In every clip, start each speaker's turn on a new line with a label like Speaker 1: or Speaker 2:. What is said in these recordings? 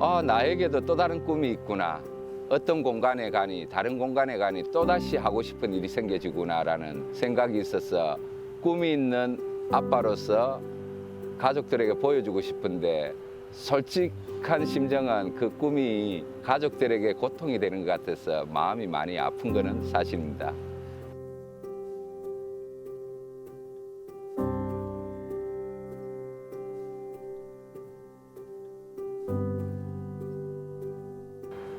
Speaker 1: 나에게도 또 다른 꿈이 있구나. 어떤 공간에 가니 다른 공간에 가니 또다시 하고 싶은 일이 생겨지구나라는 생각이 있어서 꿈이 있는 아빠로서 가족들에게 보여주고 싶은데 솔직한 심정은 그 꿈이 가족들에게 고통이 되는 것 같아서 마음이 많이 아픈 것은 사실입니다.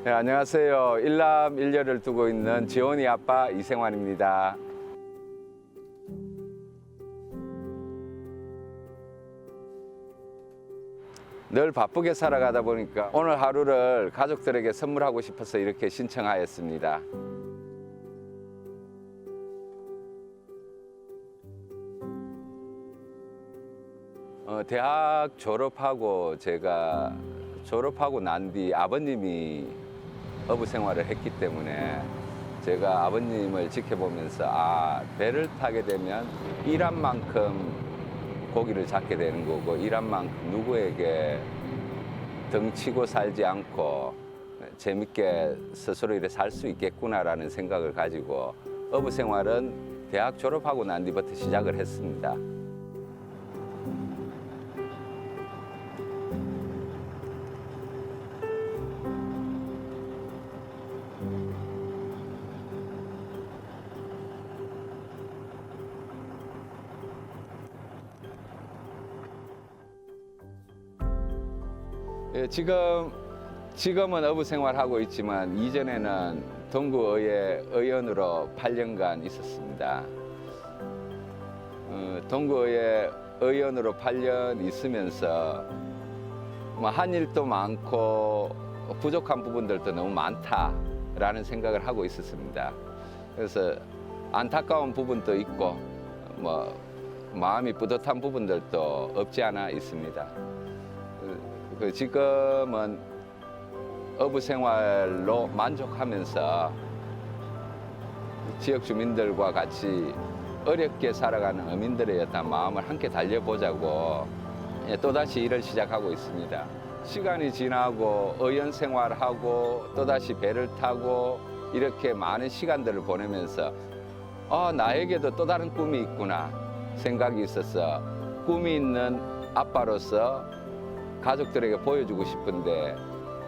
Speaker 1: 네, 안녕하세요. 일남일녀를 두고 있는 지원이 아빠 이생환입니다. 늘 바쁘게 살아가다 보니까 오늘 하루를 가족들에게 선물하고 싶어서 이렇게 신청하였습니다. 대학 제가 졸업하고 난 뒤 아버님이 어부 생활을 했기 때문에 제가 아버님을 지켜보면서 배를 타게 되면 일한 만큼 고기를 잡게 되는 거고 일한 만큼 누구에게 덩치고 살지 않고 재밌게 스스로 이렇게 살 수 있겠구나라는 생각을 가지고 어부 생활은 대학 졸업하고 난 뒤부터 시작을 했습니다. 지금은 어부 생활하고 있지만 이전에는 동구의회 의원으로 8년간 있었습니다. 동구의회 의원으로 8년 있으면서 한 일도 많고 부족한 부분들도 너무 많다라는 생각을 하고 있었습니다. 그래서 안타까운 부분도 있고 마음이 뿌듯한 부분들도 없지 않아 있습니다. 지금은 어부 생활로 만족하면서 지역 주민들과 같이 어렵게 살아가는 어민들의 어떤 마음을 함께 달려보자고 또다시 일을 시작하고 있습니다. 시간이 지나고 의원 생활하고 또다시 배를 타고 이렇게 많은 시간들을 보내면서 나에게도 또 다른 꿈이 있구나 생각이 있어서 꿈이 있는 아빠로서 가족들에게 보여주고 싶은데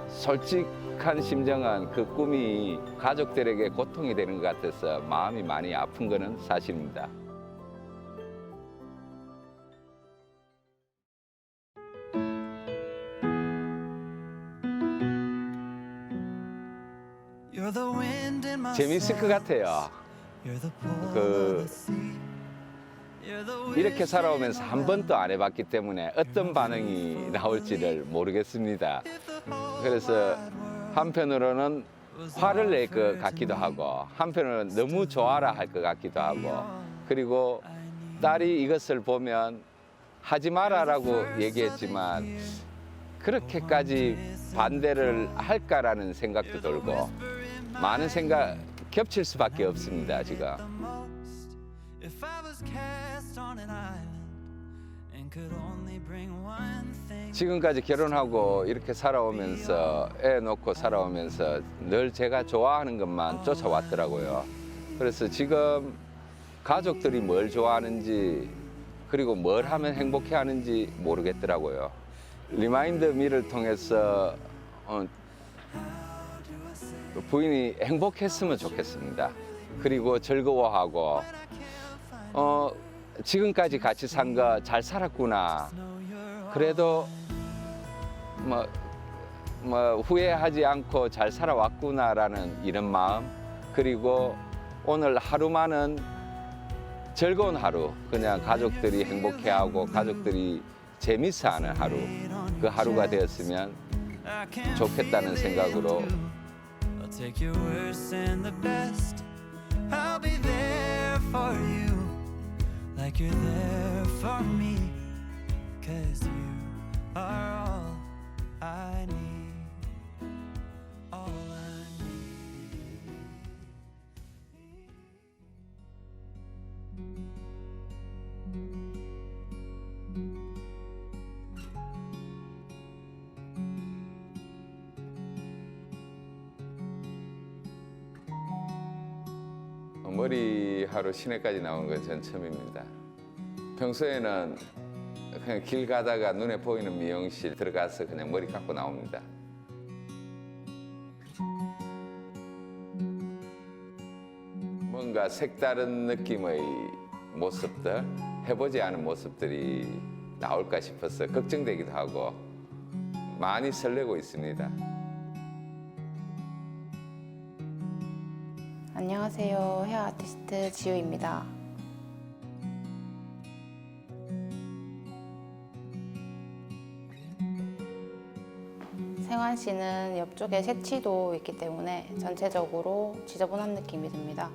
Speaker 1: 솔직한 심정은 그 꿈이 가족들에게 고통이 되는 것 같아서 마음이 많이 아픈 것은 사실입니다. 재밌을 것 같아요. 이렇게 살아오면서 한 번도 안 해봤기 때문에 어떤 반응이 나올지를 모르겠습니다. 그래서 한편으로는 화를 낼 것 같기도 하고 한편으로는 너무 좋아라 할 것 같기도 하고 그리고 딸이 이것을 보면 하지 마라라고 얘기했지만 그렇게까지 반대를 할까라는 생각도 들고 많은 생각 겹칠 수밖에 없습니다, 지금. 지금까지 결혼하고 이렇게 살아오면서 애 놓고 살아오면서 늘 제가 좋아하는 것만 쫓아왔더라고요. 그래서 지금 가족들이 뭘 좋아하는지 그리고 뭘 하면 행복해하는지 모르겠더라고요. 리마인드 미를 통해서 부인이 행복했으면 좋겠습니다. 그리고 즐거워하고 지금까지 같이 산 거 잘 살았구나. 그래도 후회하지 않고 잘 살아왔구나라는 이런 마음. 그리고 오늘 하루만은 즐거운 하루, 그냥 가족들이 행복해하고 가족들이 재밌어하는 하루, 그 하루가 되었으면 좋겠다는 생각으로. Take your worst and the best. I'll be there for you, like you're there for me. 'Cause you are all I need, all I need. 머리하러 시내까지 나오는 건 전 처음입니다. 평소에는 그냥 길 가다가 눈에 보이는 미용실 들어가서 그냥 머리 감고 나옵니다. 뭔가 색다른 느낌의 모습들, 해보지 않은 모습들이 나올까 싶어서 걱정되기도 하고 많이 설레고 있습니다.
Speaker 2: 안녕하세요. 헤어 아티스트 지우입니다. 생환 씨는 옆쪽에 새치도 있기 때문에 전체적으로 지저분한 느낌이 듭니다.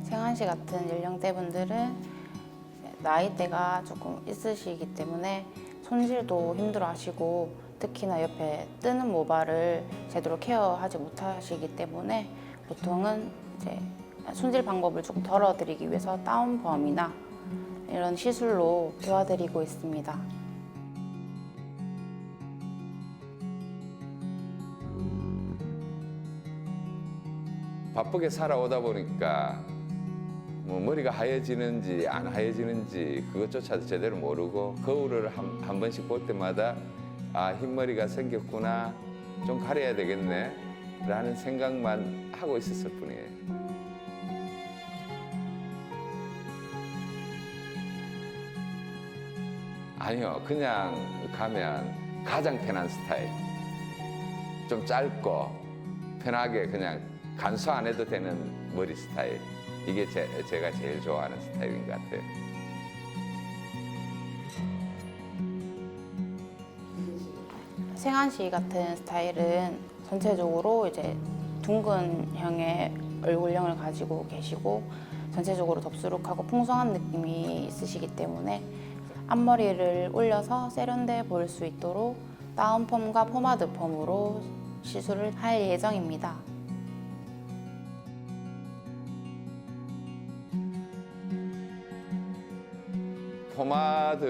Speaker 2: 생환 씨 같은 연령대 분들은 나이대가 조금 있으시기 때문에 손질도 힘들어하시고 특히나 옆에 뜨는 모발을 제대로 케어하지 못하시기 때문에 보통은 이제 손질 방법을 조금 덜어드리기 위해서 다운펌이나 이런 시술로 도와드리고 있습니다.
Speaker 1: 바쁘게 살아오다 보니까 뭐 머리가 하얘지는지 안 하얘지는지 그것조차도 제대로 모르고 거울을 한 번씩 볼 때마다 아, 흰머리가 생겼구나, 좀 가려야 되겠네 라는 생각만 하고 있었을 뿐이에요. 아니요, 그냥 가면 가장 편한 스타일. 좀 짧고 편하게 그냥 간수 안 해도 되는 머리 스타일. 이게 제가 제일 좋아하는 스타일인 것 같아요.
Speaker 2: 생환 씨 같은 스타일은 전체적으로 이제 둥근형의 얼굴형을 가지고 계시고 전체적으로 덥수룩하고 풍성한 느낌이 있으시기 때문에 앞머리를 올려서 세련돼 보일 수 있도록 다운펌과 포마드 펌으로 시술을 할 예정입니다.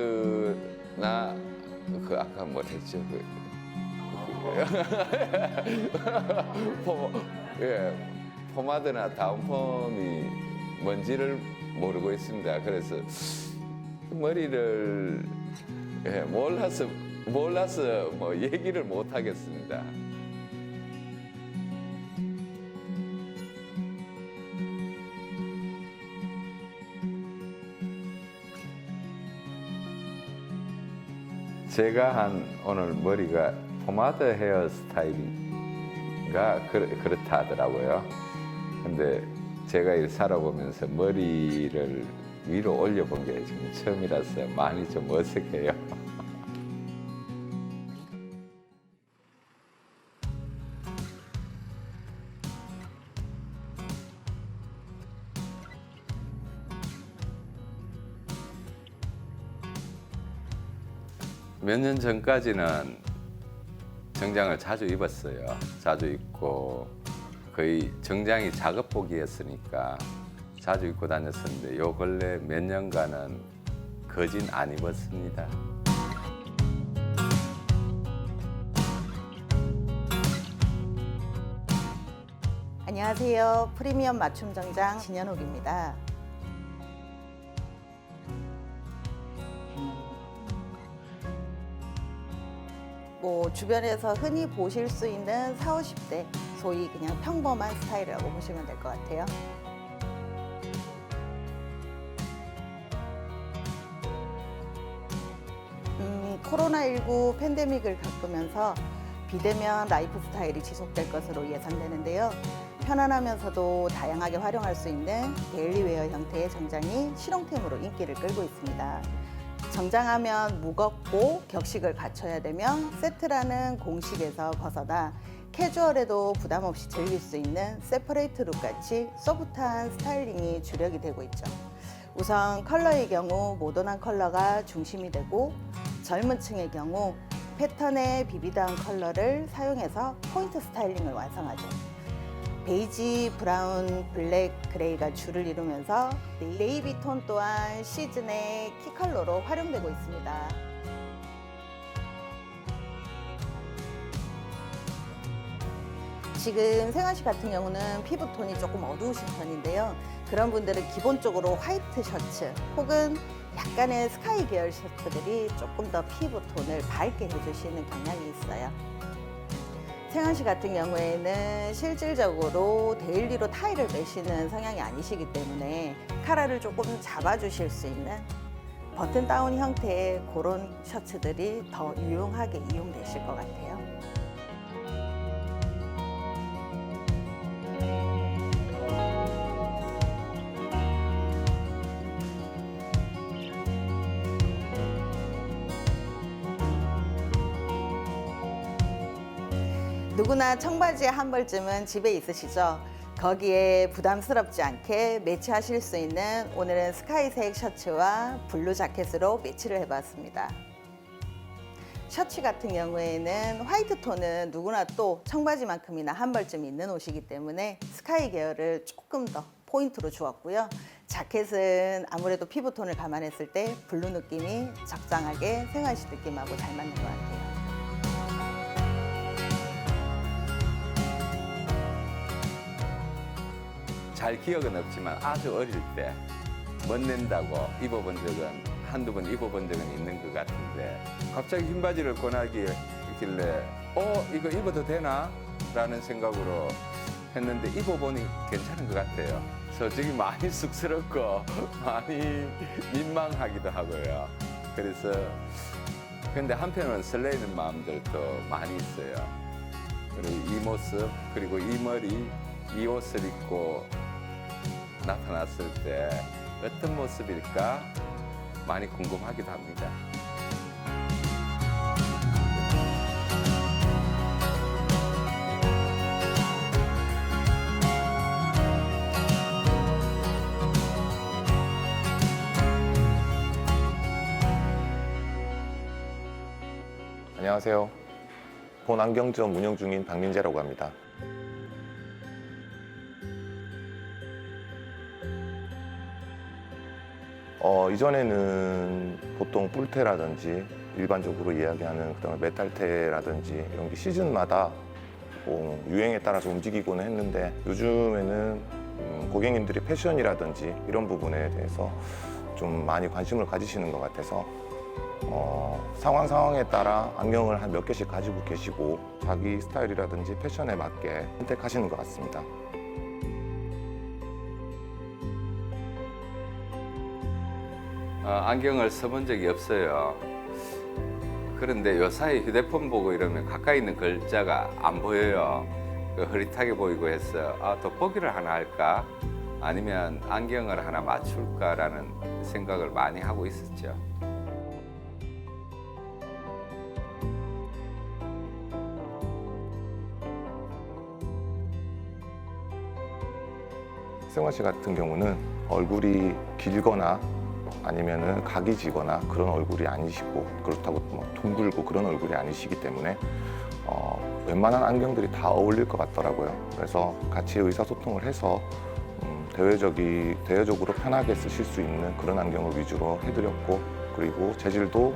Speaker 1: 포마드나 그 아까 뭐랬죠? 포마드나 다운펌이 뭔지를 모르고 있습니다. 그래서 머리를 몰라서 뭐 얘기를 못 하겠습니다. 제가 한 오늘 머리가 포마드 헤어 스타일인가 그렇다 하더라고요. 근데 제가 이 살아보면서 머리를 위로 올려본 게 지금 처음이라서 많이 좀 어색해요. 몇 년 전까지는 정장을 자주 입었어요. 자주 입고 거의 정장이 작업복이었으니까 자주 입고 다녔었는데 요 근래 몇 년간은 거진 안 입었습니다.
Speaker 3: 안녕하세요. 프리미엄 맞춤 정장 진현옥입니다. 주변에서 흔히 보실 수 있는 40, 50대 소위 그냥 평범한 스타일이라고 보시면 될 것 같아요. 코로나19 팬데믹을 겪으면서 비대면 라이프 스타일이 지속될 것으로 예상되는데요. 편안하면서도 다양하게 활용할 수 있는 데일리웨어 형태의 정장이 실용템으로 인기를 끌고 있습니다. 정장하면 무겁고 격식을 갖춰야 되며 세트라는 공식에서 벗어나 캐주얼에도 부담 없이 즐길 수 있는 세퍼레이트 룩 같이 소프트한 스타일링이 주력이 되고 있죠. 우선 컬러의 경우 모던한 컬러가 중심이 되고 젊은 층의 경우 패턴의 비비드한 컬러를 사용해서 포인트 스타일링을 완성하죠. 베이지, 브라운, 블랙, 그레이가 주를 이루면서 네이비 톤 또한 시즌의 키 컬러로 활용되고 있습니다. 지금 세관 씨 같은 경우는 피부톤이 조금 어두우신 편인데요. 그런 분들은 기본적으로 화이트 셔츠 혹은 약간의 스카이 계열 셔츠들이 조금 더 피부톤을 밝게 해주시는 경향이 있어요. 세관 씨 같은 경우에는 실질적으로 데일리로 타일을 매시는 성향이 아니시기 때문에 카라를 조금 잡아주실 수 있는 버튼 다운 형태의 그런 셔츠들이 더 유용하게 이용되실 것 같아요. 누구나 청바지에 한 벌쯤은 집에 있으시죠? 거기에 부담스럽지 않게 매치하실 수 있는 오늘은 스카이색 셔츠와 블루 자켓으로 매치를 해봤습니다. 셔츠 같은 경우에는 화이트 톤은 누구나 또 청바지만큼이나 한 벌쯤 있는 옷이기 때문에 스카이 계열을 조금 더 포인트로 주었고요. 자켓은 아무래도 피부톤을 감안했을 때 블루 느낌이 적당하게 생활시 느낌하고 잘 맞는 것 같아요.
Speaker 1: 잘 기억은 없지만 아주 어릴 때 멋낸다고 입어본 적은 한두 번 입어본 적은 있는 것 같은데 갑자기 흰 바지를 권하길래 이거 입어도 되나? 라는 생각으로 했는데 입어보니 괜찮은 것 같아요. 솔직히 많이 쑥스럽고 많이 민망하기도 하고요. 그래서 근데 한편으로는 설레이는 마음들도 많이 있어요. 그리고 이 모습 그리고 이 머리 이 옷을 입고 나타났을 때 어떤 모습일까 많이 궁금하기도 합니다.
Speaker 4: 안녕하세요. 본안경점 운영 중인 박민재라고 합니다. 이전에는 보통 뿔테라든지 일반적으로 이야기하는 그다음에 메탈테라든지 이런 게 시즌마다 유행에 따라서 움직이고는 했는데 요즘에는 고객님들이 패션이라든지 이런 부분에 대해서 좀 많이 관심을 가지시는 것 같아서 상황에 따라 안경을 한 몇 개씩 가지고 계시고 자기 스타일이라든지 패션에 맞게 선택하시는 것 같습니다.
Speaker 1: 안경을 써본 적이 없어요. 그런데 요사이 휴대폰 보고 이러면 가까이 있는 글자가 안 보여요. 흐릿하게 보이고 해서 돋보기를 하나 할까? 아니면 안경을 하나 맞출까라는 생각을 많이 하고 있었죠.
Speaker 4: 세관 씨 같은 경우는 얼굴이 길거나 아니면은 각이 지거나 그런 얼굴이 아니시고 그렇다고 뭐 둥글고 그런 얼굴이 아니시기 때문에 웬만한 안경들이 다 어울릴 것 같더라고요. 그래서 같이 의사소통을 해서 대외적으로 편하게 쓰실 수 있는 그런 안경을 위주로 해드렸고 그리고 재질도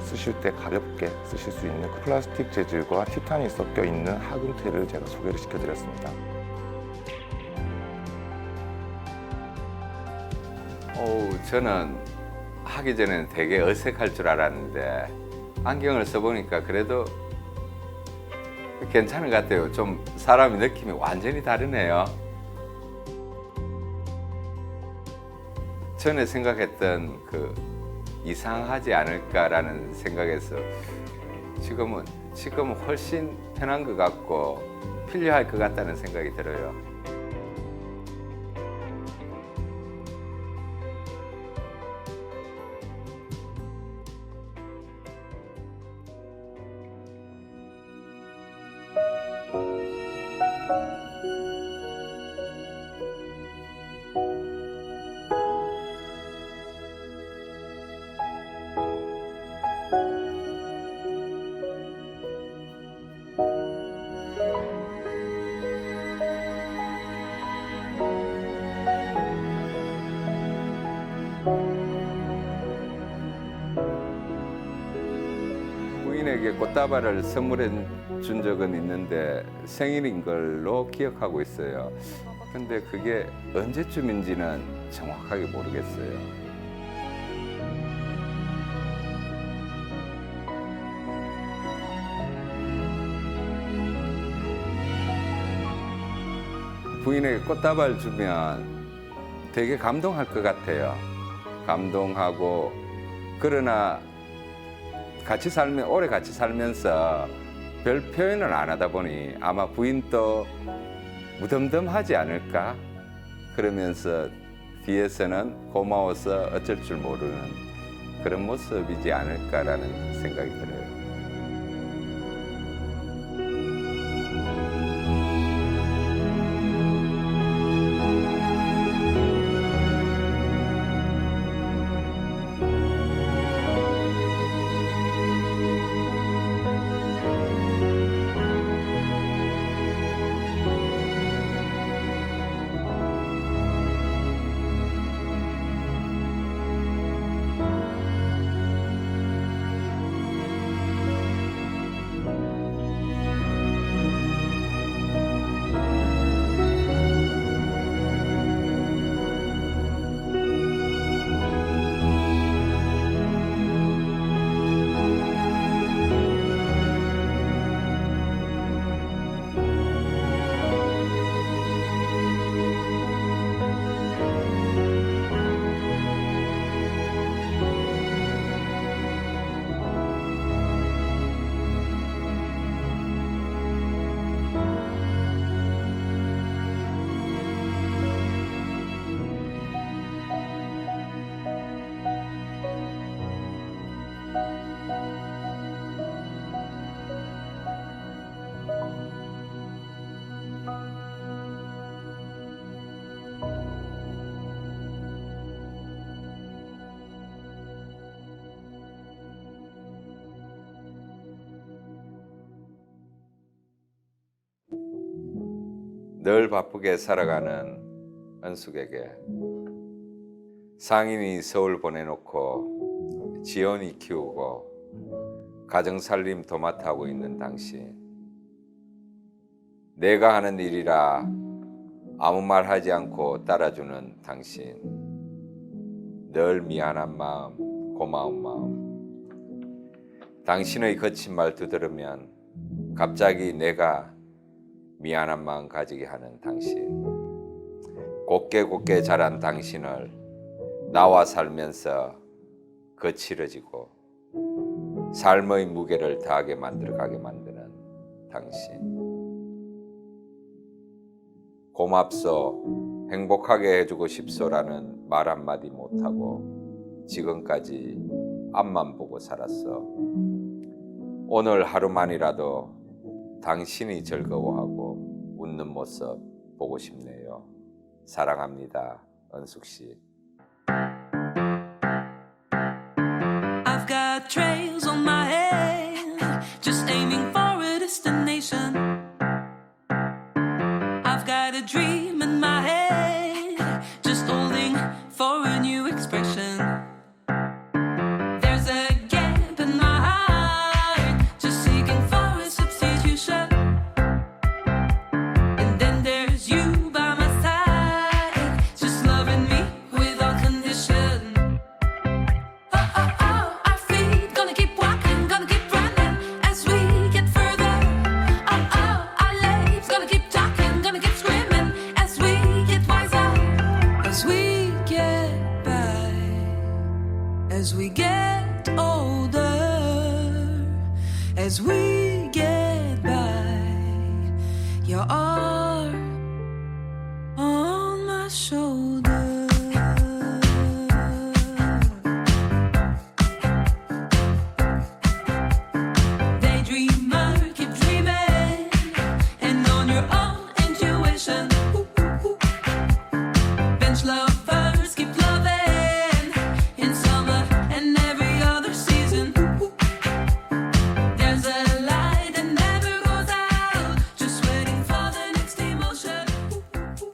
Speaker 4: 쓰실 때 가볍게 쓰실 수 있는 플라스틱 재질과 티탄이 섞여 있는 하금테를 제가 소개를 시켜드렸습니다.
Speaker 1: 저는 하기 전에는 되게 어색할 줄 알았는데 안경을 써보니까 그래도 괜찮은 것 같아요. 좀 사람이 느낌이 완전히 다르네요. 전에 생각했던 그 이상하지 않을까라는 생각에서 지금은 훨씬 편한 것 같고 필요할 것 같다는 생각이 들어요. 부인에게 꽃다발을 선물해 준 적은 있는데 생일인 걸로 기억하고 있어요. 근데 그게 언제쯤인지는 정확하게 모르겠어요. 부인에게 꽃다발 주면 되게 감동할 것 같아요. 감동하고 그러나 오래 같이 살면서 별 표현을 안 하다 보니 아마 부인도 무덤덤하지 않을까? 그러면서 뒤에서는 고마워서 어쩔 줄 모르는 그런 모습이지 않을까라는 생각이 들어요. 늘 바쁘게 살아가는 은숙에게 상인이 서울 보내놓고 지연이 키우고 가정살림 도맡아하고 있는 당신, 내가 하는 일이라 아무 말 하지 않고 따라주는 당신, 늘 미안한 마음, 고마운 마음, 당신의 거친 말투 들으면 갑자기 내가 미안한 마음 가지게 하는 당신, 곱게 자란 당신을 나와 살면서 거칠어지고 삶의 무게를 다하게 만들어가게 만드는 당신, 고맙소, 행복하게 해주고 싶소라는 말 한마디 못하고 지금까지 앞만 보고 살았어. 오늘 하루만이라도 당신이 즐거워하고 웃는 모습 보고 싶네요. 사랑합니다, 은숙 씨.
Speaker 5: I've got trails on my head, just aiming for a destination. I've got a dream in my head, just holding for a new expression. There's a gap in my heart, just seeking for a substitution. And then there's you by my side, just loving me without condition. Oh, oh, oh, our feet gonna keep walking, gonna keep running as we get further. Oh, oh, our lives gonna keep talking, gonna keep screaming as we get wiser, as we get by, as we get older, as we get by. Your arm on my shoulder. Daydreamer, keep dreaming, and on your own intuition. Ooh, ooh, ooh. Bench lovers, keep loving, in summer and every other season. Ooh, ooh. There's a light that never goes out, just waiting for the next emotion. Ooh, ooh, ooh.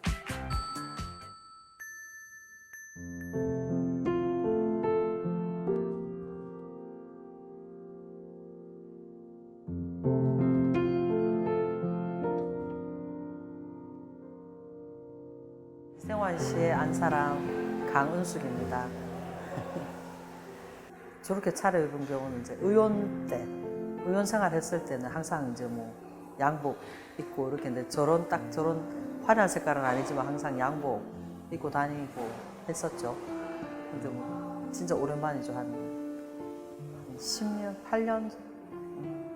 Speaker 6: 생활시의 안사람 강은숙입니다. 저렇게 차려입은 경우는 이제 의원 생활했을 때는 항상 이제 뭐 양복 입고 이렇게 근데 저런 화려한 색깔은 아니지만 항상 양복 입고 다니고 했었죠. 근데 뭐 진짜 오랜만이죠. 한 10년, 8년,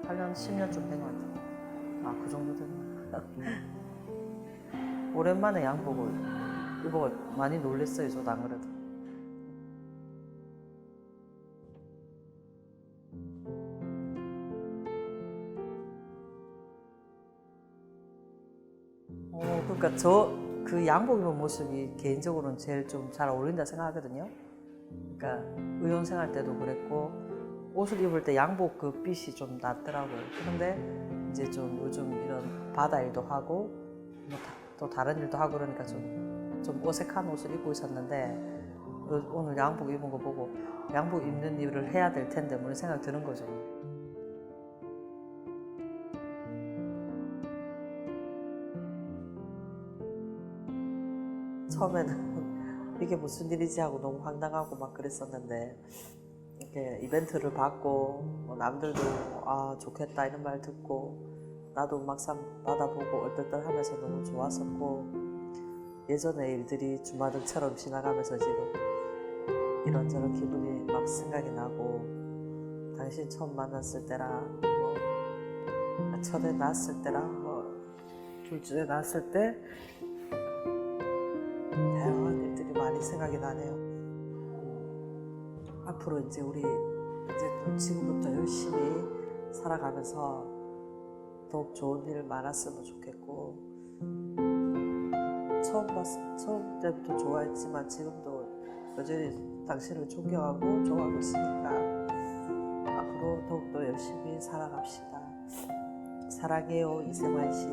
Speaker 6: 10년쯤 된 것 같아요. 아, 그 정도 됐나? 오랜만에 양복을 입어 많이 놀랬어요. 저도 안 그래도. 그러니까 그 양복 입은 모습이 개인적으로는 제일 좀 잘 어울린다 생각하거든요. 그러니까 의원 생활 때도 그랬고 옷을 입을 때 양복 그 빛이 좀 낫더라고요. 그런데 이제 좀 요즘 이런 바다 일도 하고 뭐 또 다른 일도 하고 그러니까 좀 어색한 옷을 입고 있었는데 오늘 양복 입은 거 보고 양복 입는 일을 해야 될 텐데 뭐 이런 생각 드는 거죠. 처음에는 이게 무슨 일이지 하고 너무 황당하고 막 그랬었는데 이렇게 이벤트를 받고 뭐 남들도 아 좋겠다 이런 말 듣고 나도 막상 받아보고 얼떨떨하면서 너무 좋았었고 예전의 일들이 주마등처럼 지나가면서 지금 이런저런 기분이 막 생각이 나고 당신 처음 만났을 때랑 뭐 첫애 낳았을 때랑 뭐 둘째 낳았을 때 다양한 일들이 많이 생각이 나네요. 앞으로 이제 우리 이제 또 지금부터 열심히 살아가면서 더욱 좋은 일 많았으면 좋겠고 처음 때부터 좋아했지만 지금도 여전히 당신을 존경하고 좋아하고 있으니까 앞으로 더욱더 열심히 살아갑시다. 사랑해요, 이세만 씨.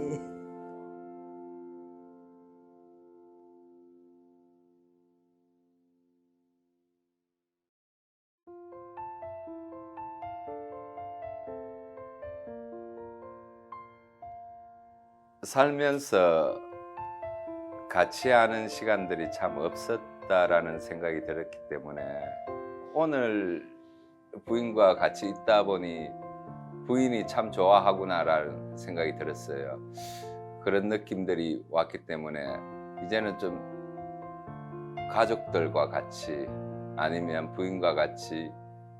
Speaker 1: 살면서 같이 하는 시간들이 참 없었다라는 생각이 들었기 때문에 오늘 부인과 같이 있다 보니 부인이 참 좋아하구나라는 생각이 들었어요. 그런 느낌들이 왔기 때문에 이제는 좀 가족들과 같이 아니면 부인과 같이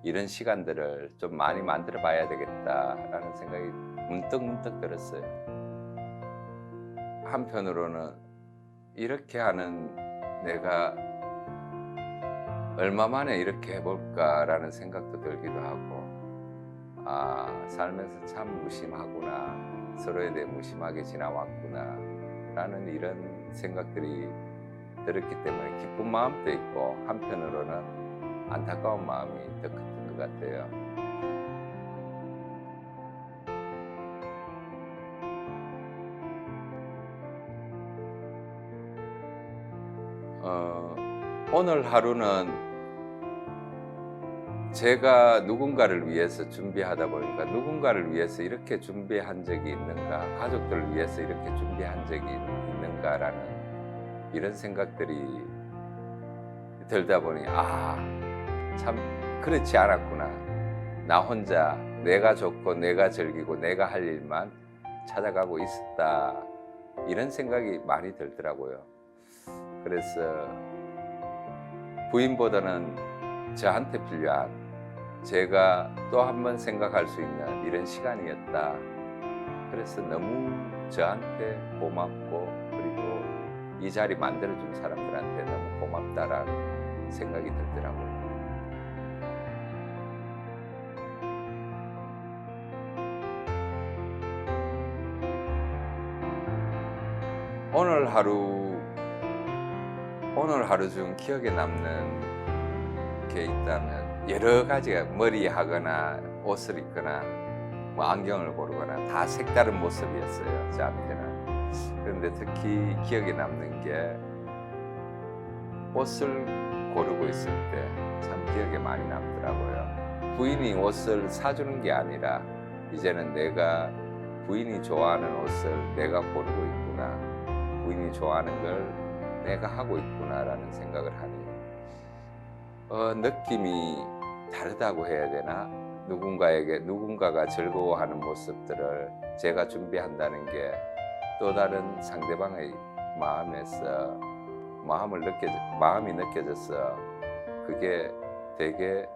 Speaker 1: 이런 시간들을 좀 많이 만들어 봐야 되겠다라는 생각이 문득 들었어요. 한편으로는 이렇게 하는 내가 얼마 만에 이렇게 해볼까라는 생각도 들기도 하고 살면서 참 무심하구나, 서로에 대해 무심하게 지나왔구나 라는 이런 생각들이 들었기 때문에 기쁜 마음도 있고 한편으로는 안타까운 마음이 더 컸던 것 같아요. 오늘 하루는 제가 누군가를 위해서 준비하다 보니까 누군가를 위해서 이렇게 준비한 적이 있는가, 가족들을 위해서 이렇게 준비한 적이 있는가라는 이런 생각들이 들다 보니 참 그렇지 않았구나. 나 혼자 내가 좋고 내가 즐기고 내가 할 일만 찾아가고 있었다. 이런 생각이 많이 들더라고요. 그래서 부인보다는 저한테 필요한 제가 또 한 번 생각할 수 있는 이런 시간이었다. 그래서 너무 저한테 고맙고 그리고 이 자리 만들어준 사람들한테 너무 고맙다라는 생각이 들더라고요. 오늘 하루 중 기억에 남는 게 있다면 여러 가지가 머리 하거나 옷을 입거나 뭐 안경을 고르거나 다 색다른 모습이었어요, 저한테는. 그런데 특히 기억에 남는 게 옷을 고르고 있을 때 참 기억에 많이 남더라고요. 부인이 옷을 사주는 게 아니라 이제는 내가 부인이 좋아하는 옷을 내가 고르고 있구나. 부인이 좋아하는 걸 내가 하고 있구나라는 생각을 하니 느낌이 다르다고 해야 되나? 누군가가 즐거워하는 모습들을 제가 준비한다는 게 또 다른 상대방의 마음이 느껴져서 그게 되게